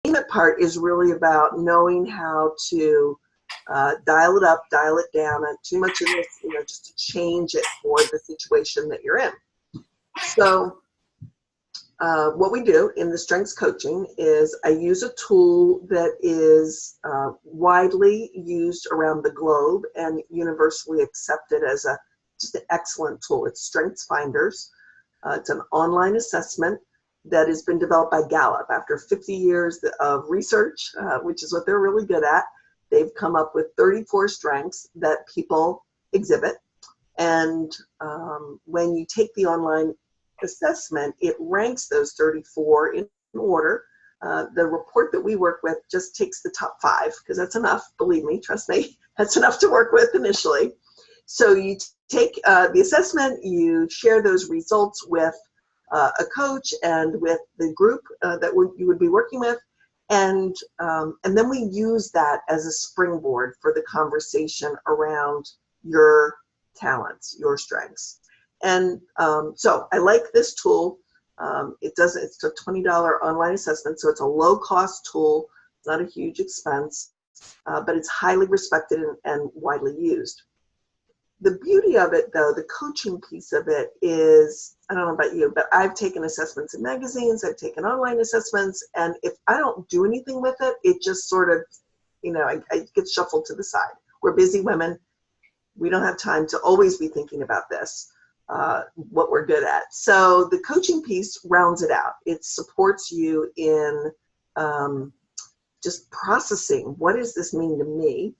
entertainment part is really about knowing how to dial it up, dial it down, and too much of this, just to change it for the situation that you're in. So what we do in the strengths coaching is I use a tool that is widely used around the globe and universally accepted as just an excellent tool. It's Strengths Finders. It's an online assessment that has been developed by Gallup. After 50 years of research, which is what they're really good at, they've come up with 34 strengths that people exhibit. And when you take the online assessment, it ranks those 34 in order. The report that we work with just takes the top 5, because that's enough, believe me, trust me, that's enough to work with initially. So you take the assessment, you share those results with a coach and with the group that you would be working with, and then we use that as a springboard for the conversation around your talents, your strengths. And so I like this tool. It's a $20 online assessment, so it's a low-cost tool. It's not a huge expense, but it's highly respected and widely used. The beauty of it, though, the coaching piece of it is, I don't know about you, but I've taken assessments in magazines, I've taken online assessments, and if I don't do anything with it, it just sort of, I get shuffled to the side. We're busy women. We don't have time to always be thinking about this, what we're good at. So the coaching piece rounds it out. It supports you in just processing, what does this mean to me?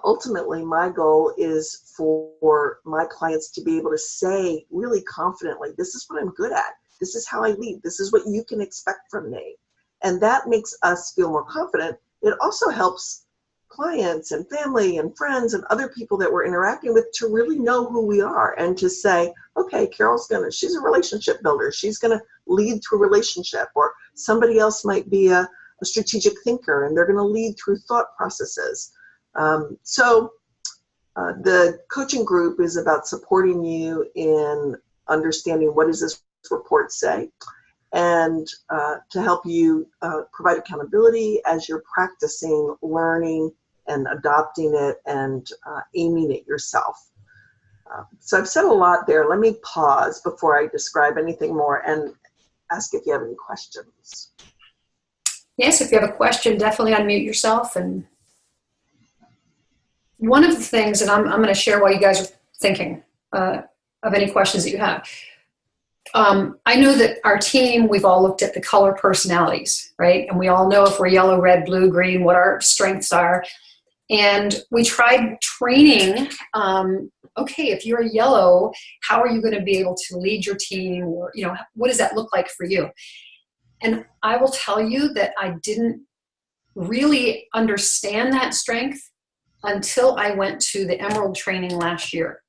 Ultimately, my goal is for my clients to be able to say really confidently, this is what I'm good at. This is how I lead. This is what you can expect from me. And that makes us feel more confident. It also helps clients and family and friends and other people that we're interacting with to really know who we are and to say, okay, she's a relationship builder. She's going to lead through relationship, or somebody else might be a strategic thinker and they're going to lead through thought processes. So the coaching group is about supporting you in understanding what does this report say, and to help you provide accountability as you're practicing learning and adopting it and aiming it yourself. So I've said a lot there. Let me pause before I describe anything more and ask if you have any questions. Yes, if you have a question, definitely unmute yourself. And one of the things, and I'm going to share while you guys are thinking of any questions that you have. I know that our team, we've all looked at the color personalities, right? And we all know if we're yellow, red, blue, green, what our strengths are. And we tried training, okay, if you're a yellow, how are you going to be able to lead your team? Or, what does that look like for you? And I will tell you that I didn't really understand that strength until I went to the Emerald training last year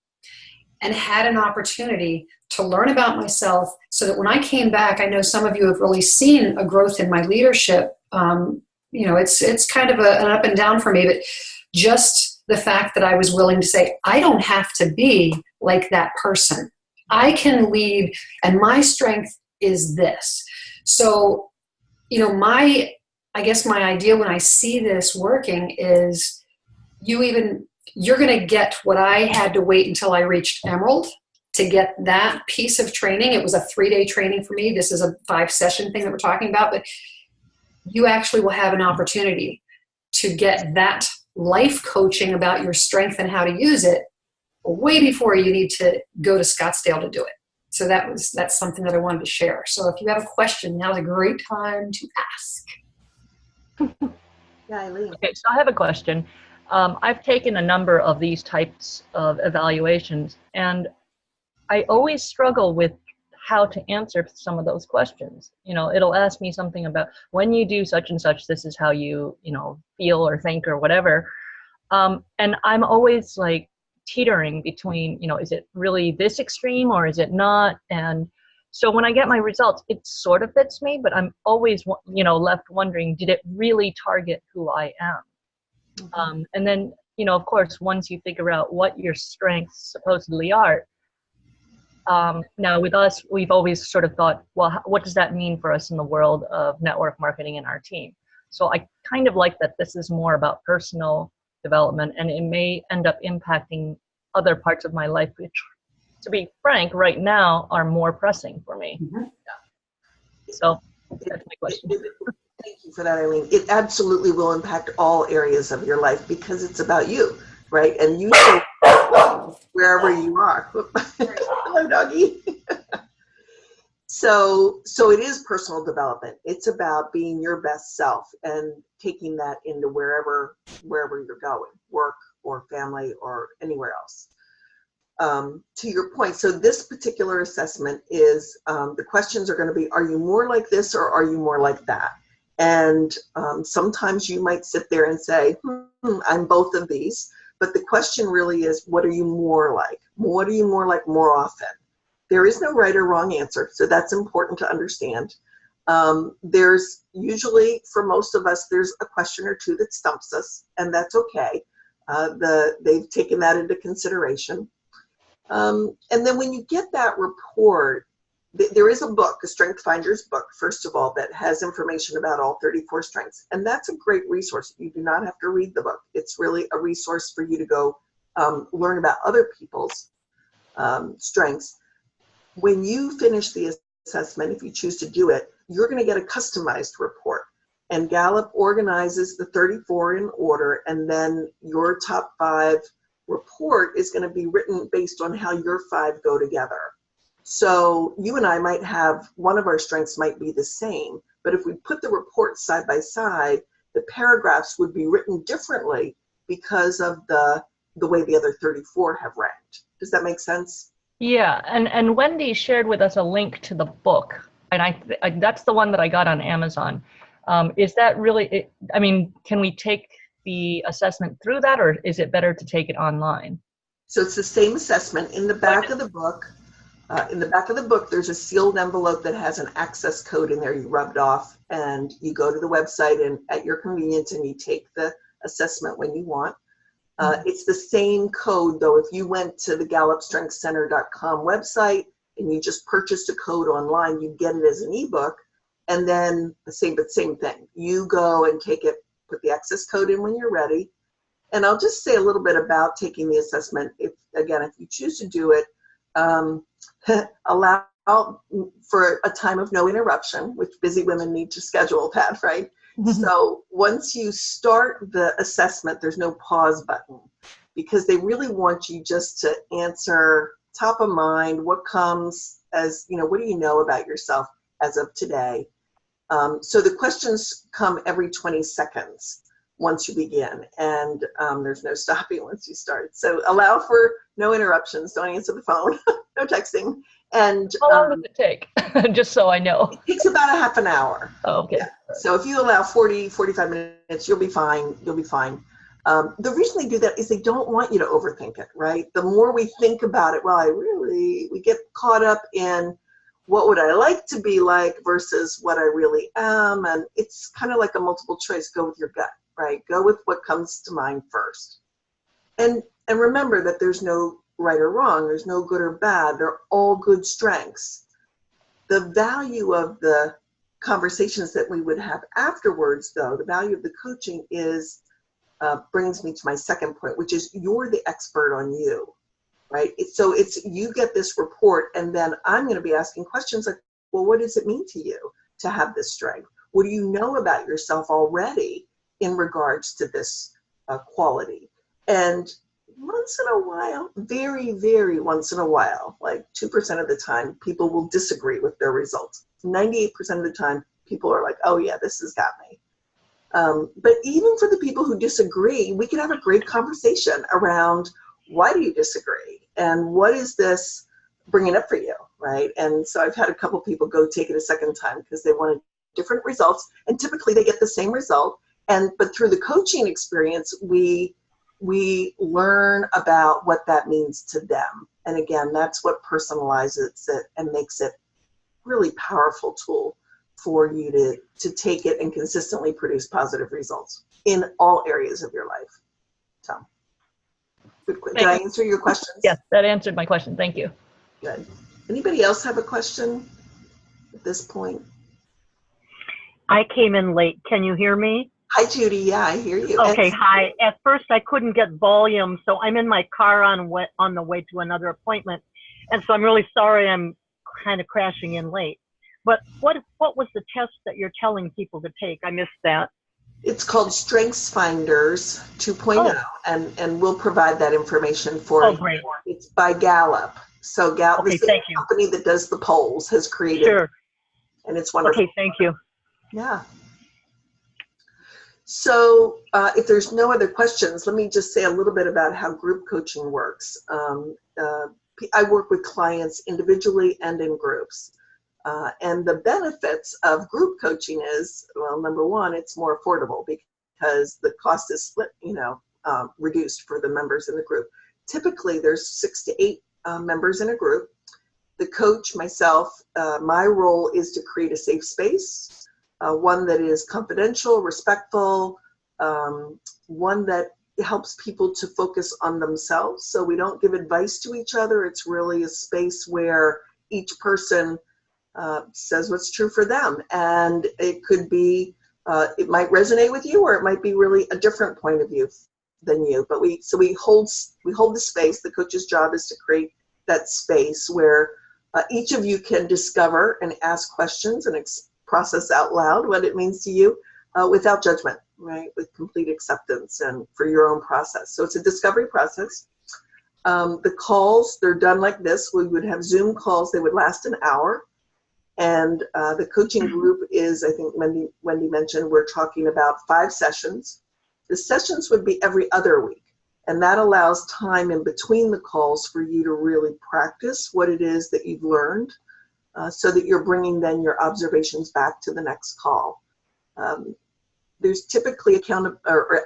and had an opportunity to learn about myself, so that when I came back, I know some of you have really seen a growth in my leadership. It's kind of an up and down for me, but just the fact that I was willing to say, I don't have to be like that person. I can lead, and my strength is this. So, I guess my idea when I see this working is you're going to get what I had to wait until I reached Emerald to get that piece of training. It was a 3-day training for me. This is a 5-session thing that we're talking about, but you actually will have an opportunity to get that life coaching about your strength and how to use it way before you need to go to Scottsdale to do it. So that's something that I wanted to share. So if you have a question, now's a great time to ask. Yeah, Eileen. Okay, so I have a question. I've taken a number of these types of evaluations, and I always struggle with how to answer some of those questions. It'll ask me something about, when you do such and such, this is how you, feel or think or whatever. And I'm always like teetering between, is it really this extreme or is it not? And so when I get my results, it sort of fits me, but I'm always, left wondering, did it really target who I am? Mm-hmm. And then, of course, once you figure out what your strengths supposedly are, now with us, we've always sort of thought, well, what does that mean for us in the world of network marketing and our team? So I kind of like that this is more about personal development, and it may end up impacting other parts of my life, which, to be frank, right now are more pressing for me. Mhm. So that's my question. Thank you for that, Eileen. It absolutely will impact all areas of your life because it's about you, right? And you show wherever you are. Hello, doggy. So it is personal development. It's about being your best self and taking that into wherever you're going, work or family or anywhere else. To your point, so this particular assessment is, the questions are going to be, are you more like this or are you more like that? And sometimes you might sit there and say, I'm both of these. But the question really is, what are you more like? What are you more like more often? There is no right or wrong answer, so that's important to understand. There's usually, for most of us, there's a question or two that stumps us, and that's okay. They've taken that into consideration. And then when you get that report, there is a book, a Strength Finders book, first of all, that has information about all 34 strengths. And that's a great resource. You do not have to read the book. It's really a resource for you to go learn about other people's strengths. When you finish the assessment, if you choose to do it, you're going to get a customized report. And Gallup organizes the 34 in order, and then your top 5 report is going to be written based on how your 5 go together. So you and I might have, one of our strengths might be the same, but if we put the reports side by side, the paragraphs would be written differently because of the way the other 34 have ranked. Does that make sense? Yeah, and Wendy shared with us a link to the book, and I that's the one that I got on Amazon. Is that really, I mean, can we take the assessment through that, or is it better to take it online? So it's the same assessment. In the back of the book, there's a sealed envelope that has an access code in there. You rub it off, and you go to the website and at your convenience, and you take the assessment when you want. It's the same code, though. If you went to the GallupStrengthCenter.com website and you just purchased a code online, you get it as an ebook, and then the same thing. You go and take it, put the access code in when you're ready. And I'll just say a little bit about taking the assessment. If you choose to do it, allow for a time of no interruption, which busy women need to schedule that, right? So once you start the assessment, there's no pause button, because they really want you just to answer top of mind, what comes as, what do you know about yourself as of today? So the questions come every 20 seconds once you begin, and there's no stopping once you start. So allow for no interruptions, don't answer the phone, no texting. And how long does it take? Just so I know. It takes about a half an hour. Oh, okay. Yeah. So if you allow 40-45 minutes, you'll be fine. The reason they do that is they don't want you to overthink it, right? The more we think about it, we get caught up in what would I like to be like versus what I really am. And it's kind of like a multiple choice. Go with your gut, right? Go with what comes to mind first. And remember that there's no right or wrong. There's no good or bad. They're all good strengths. The value of the conversations that we would have afterwards, though, the value of the coaching is, brings me to my second point, which is you're the expert on you, right? So you get this report, and then I'm going to be asking questions like, well, what does it mean to you to have this strength? What do you know about yourself already in regards to this quality? And once in a while, very, very once in a while, like 2% of the time, people will disagree with their results. 98% of the time, people are like, oh yeah, this has got me. But even for the people who disagree, we can have a great conversation around, why do you disagree? And what is this bringing up for you, right? And so I've had a couple people go take it a second time because they wanted different results, and typically they get the same result. But through the coaching experience, we learn about what that means to them. And again, that's what personalizes it and makes it really powerful tool for you to take it and consistently produce positive results in all areas of your life. So, did I answer your questions? Yes, that answered my question. Thank you. Good. Anybody else have a question at this point? I came in late. Can you hear me? Hi, Judy. Yeah, I hear you. Okay, hi. At first, I couldn't get volume, so I'm in my car on the way to another appointment, and so I'm really sorry I'm kind of crashing in late. But what was the test that you're telling people to take? I missed that. It's called Strengths Finders 2.0, and we'll provide that information for you. Great. It's by Gallup. So Gallup, Okay, the same thank you. company that does the polls, has created it, and it's wonderful. Okay, thank you. Yeah. So if there's no other questions, let me just say a little bit about how group coaching works. I work with clients individually and in groups. And the benefits of group coaching is, well, number one, it's more affordable because the cost is split, reduced for the members in the group. Typically, there's 6 to 8 members in a group. The coach, myself, my role is to create a safe space, one that is confidential, respectful, one that helps people to focus on themselves. So we don't give advice to each other. It's really a space where each person says what's true for them. And it could be, it might resonate with you, or it might be really a different point of view than you. But we hold the space. The coach's job is to create that space where each of you can discover and ask questions and process out loud what it means to you without judgment, right? With complete acceptance and for your own process. So it's a discovery process. The calls, they're done like this. We would have Zoom calls. They would last an hour. And the coaching group is, I think Wendy mentioned, we're talking about 5 sessions. The sessions would be every other week. And that allows time in between the calls for you to really practice what it is that you've learned so that you're bringing then your observations back to the next call. There's typically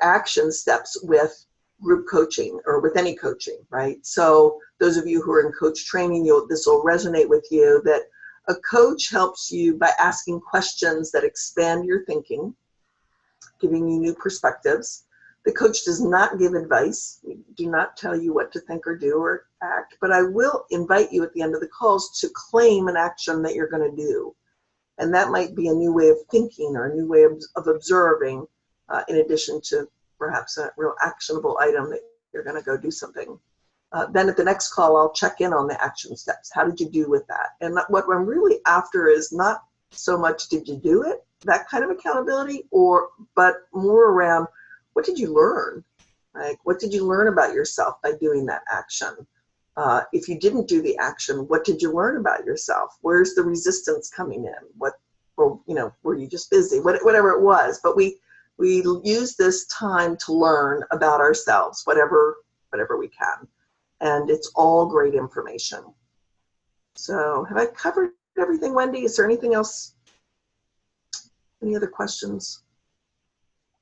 action steps with group coaching or with any coaching, right? So those of you who are in coach training, this will resonate with you, that a coach helps you by asking questions that expand your thinking, giving you new perspectives. The coach does not give advice. We do not tell you what to think or do or act, but I will invite you at the end of the calls to claim an action that you're going to do. And that might be a new way of thinking or a new way of observing, in addition to perhaps a real actionable item that you're going to go do something. Then at the next call, I'll check in on the action steps. How did you do with that? And what I'm really after is not so much did you do it, that kind of accountability, but more around what did you learn? Like, what did you learn about yourself by doing that action? If you didn't do the action, what did you learn about yourself? Where's the resistance coming in? Were you just busy? Whatever it was. But we use this time to learn about ourselves, whatever we can. And it's all great information. So have I covered everything, Wendy? Is there anything else? Any other questions?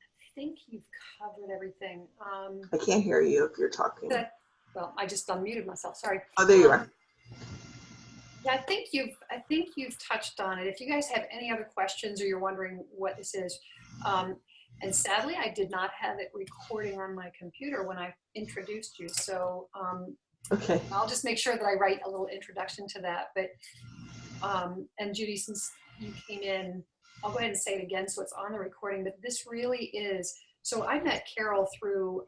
I think you've covered everything. I can't hear you if you're talking. Well, I just unmuted myself. Sorry. Oh, there you are. Yeah, I think you've touched on it. If you guys have any other questions or you're wondering what this is, and sadly, I did not have it recording on my computer when I introduced you. So okay. I'll just make sure that I write a little introduction to that. But and Judy, since you came in, I'll go ahead and say it again so it's on the recording. But this really is. So I met Carol through.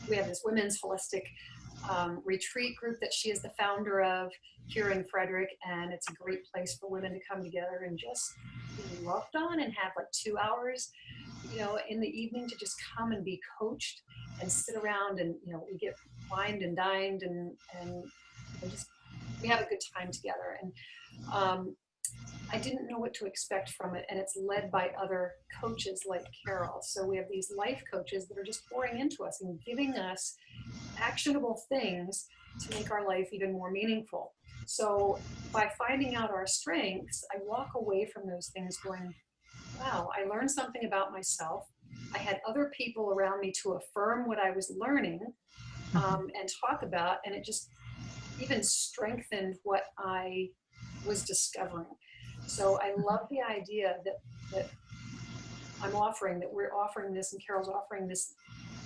We have this women's holistic retreat group that she is the founder of here in Frederick, and it's a great place for women to come together and just be loved on and have like 2 hours, in the evening to just come and be coached and sit around and, we get wined and dined and just, we have a good time together. And I didn't know what to expect from it, and it's led by other coaches like Carol. So we have these life coaches that are just pouring into us and giving us actionable things to make our life even more meaningful. So by finding out our strengths, I walk away from those things going, wow, I learned something about myself. I had other people around me to affirm what I was learning and talk about, and it just even strengthened what I was discovering. So I love the idea that I'm offering, that we're offering this, and Carol's offering this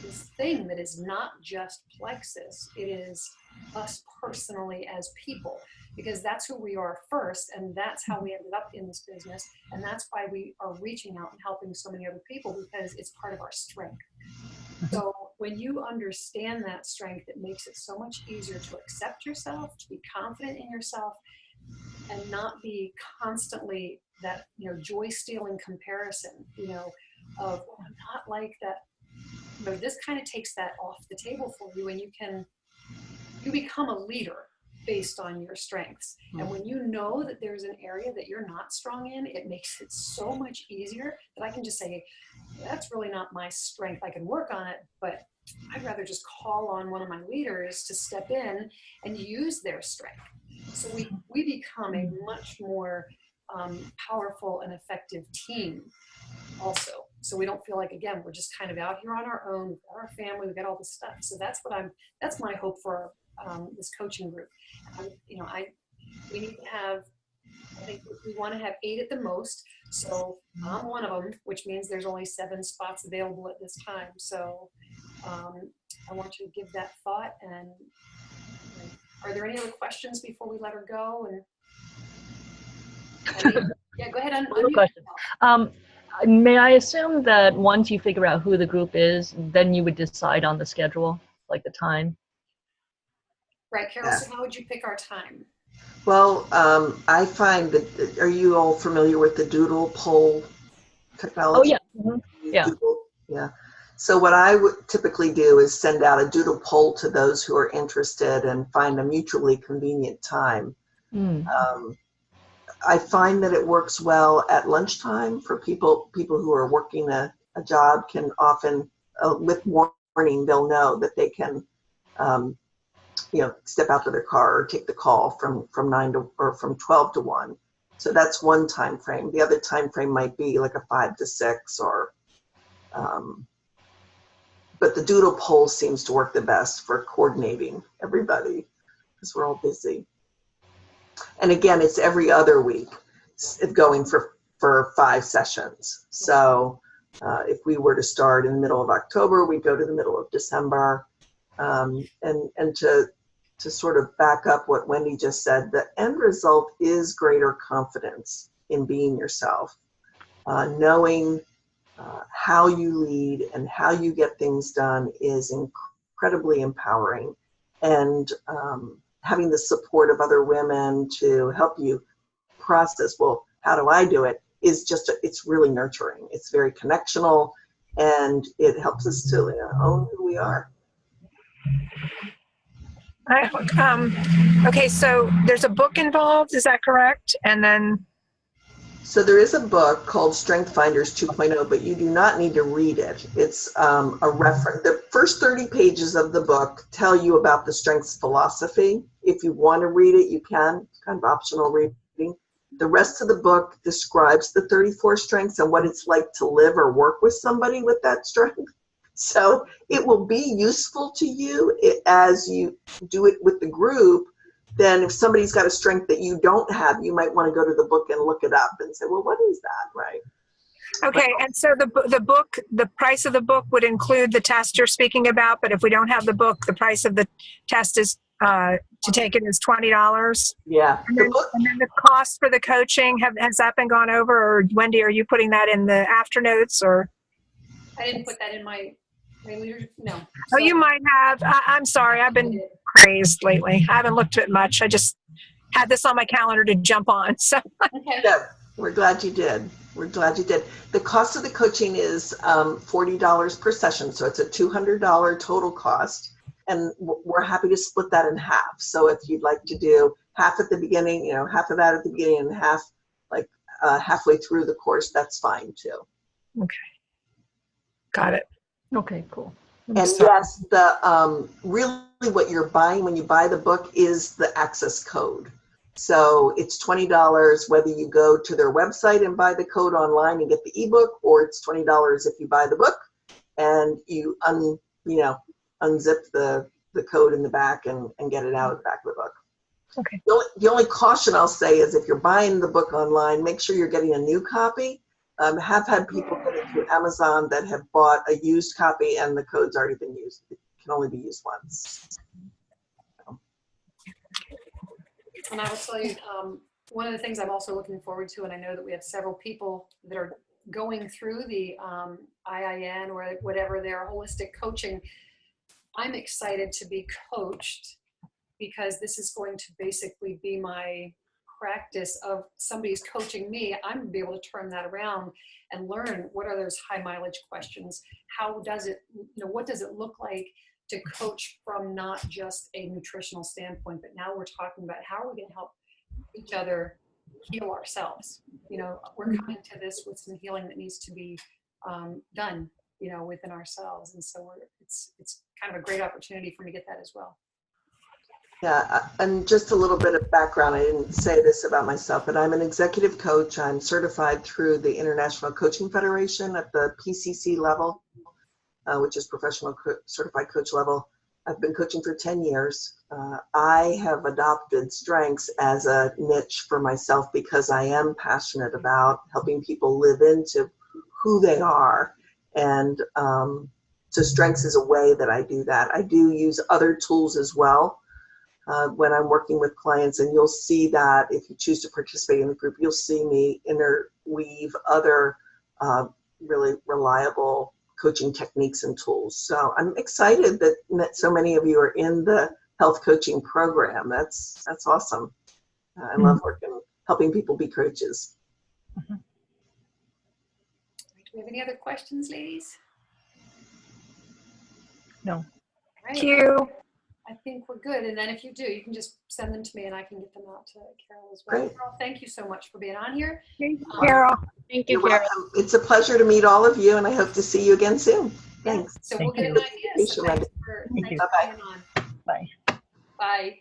this thing that is not just Plexus. It is us personally as people, because that's who we are first, and that's how we ended up in this business, and that's why we are reaching out and helping so many other people, because it's part of our strength. So when you understand that strength, it makes it so much easier to accept yourself, to be confident in yourself, and not be constantly that, joy-stealing comparison, of, well, I'm not like that. This kind of takes that off the table for you, and you become a leader based on your strengths. And when you know that there's an area that you're not strong in, it makes it so much easier that I can just say, that's really not my strength. I can work on it, but I'd rather just call on one of my leaders to step in and use their strength. So we become a much more powerful and effective team also. So we don't feel like, again, we're just kind of out here on our own. We've got our family, we've got all this stuff. So that's my hope for this coaching group. We need to have, I think we want to have 8 at the most. So I'm one of them, which means there's only 7 spots available at this time. So I want you to give that thought. And are there any other questions before we let her go? Yeah, go ahead. Another question. May I assume that once you figure out who the group is, then you would decide on the schedule, like the time? Right, Carol, so how would you pick our time? Well, I find that, are you all familiar with the Doodle poll technology? Oh, yeah. Mm-hmm. Yeah. Doodle? Yeah. So what I would typically do is send out a Doodle poll to those who are interested and find a mutually convenient time. I find that it works well at lunchtime for people who are working a job can often, with morning, they'll know that they can, step out to their car or take the call from 9 to, or from 12 to 1. So that's one time frame. The other time frame might be like a 5 to 6 or, but the Doodle poll seems to work the best for coordinating everybody because we're all busy. And again, it's every other week, going for 5 sessions. So if we were to start in the middle of October, we'd go to the middle of December. And to sort of back up what Wendy just said, the end result is greater confidence in being yourself, knowing how you lead and how you get things done is incredibly empowering. And having the support of other women to help you process, well, how do I do it, is just, it's really nurturing. It's very connectional, and it helps us to own who we are. Okay, so there's a book involved, is that correct? And then... So there is a book called Strength Finders 2.0, but you do not need to read it. It's a reference. The first 30 pages of the book tell you about the strengths philosophy. If you want to read it, you can. It's kind of optional reading. The rest of the book describes the 34 strengths and what it's like to live or work with somebody with that strength. So it will be useful to you as you do it with the group. Then if somebody's got a strength that you don't have, you might want to go to the book and look it up and say, well, what is that, right? Okay, and so the book, the price of the book would include the test you're speaking about, but if we don't have the book, the price of the test is to take it is $20. Yeah. And then the cost for the coaching, has that been gone over? Or Wendy, are you putting that in the after notes? Or I didn't put that in my leadership. No. Oh, you might have. I'm sorry. I've been crazed lately. I haven't looked at it much. I just had this on my calendar to jump on. So. Okay. Yeah, we're glad you did. We're glad you did. The cost of the coaching is $40 per session. So it's a $200 total cost. And we're happy to split that in half. So if you'd like to do half at the beginning, half of that at the beginning and half like halfway through the course, that's fine too. Okay. Got it. Okay, cool. And yes, the really what you're buying when you buy the book is the access code. So it's $20 whether you go to their website and buy the code online and get the ebook, or it's $20 if you buy the book and you unzip the code in the back and get it out of the back of the book. Okay. The only caution I'll say is if you're buying the book online, make sure you're getting a new copy. have had people get it through Amazon that have bought a used copy and the code's already been used. It can only be used once. And I will tell you, one of the things I'm also looking forward to, and I know that we have several people that are going through the IIN or whatever their holistic coaching. I'm excited to be coached because this is going to basically be my practice of somebody's coaching me. I'm going to be able to turn that around and learn what are those high mileage questions. How does it, what does it look like to coach from not just a nutritional standpoint, but now we're talking about how are we going to help each other heal ourselves. We're coming to this with some healing that needs to be done, within ourselves. And so it's kind of a great opportunity for me to get that as well. Yeah, and just a little bit of background. I didn't say this about myself, but I'm an executive coach. I'm certified through the International Coaching Federation at the PCC level, which is professional certified coach level. I've been coaching for 10 years. I have adopted strengths as a niche for myself because I am passionate about helping people live into who they are. And so strengths is a way that I do that. I do use other tools as well when I'm working with clients, and you'll see that if you choose to participate in the group, you'll see me interweave other really reliable coaching techniques and tools. So I'm excited that so many of you are in the health coaching program. That's awesome. I love working, helping people be coaches. Do we have any other questions, ladies? No. All right. Thank you. I think we're good. And then if you do, you can just send them to me and I can get them out to Carol as well. Great. Carol, thank you so much for being on here. Thank you, Carol. Thank you, You're Carol. welcome. It's a pleasure to meet all of you, and I hope to see you again soon. Thanks. So Thank we'll get you. an idea. So thanks for Thank you. being on. Bye. Bye.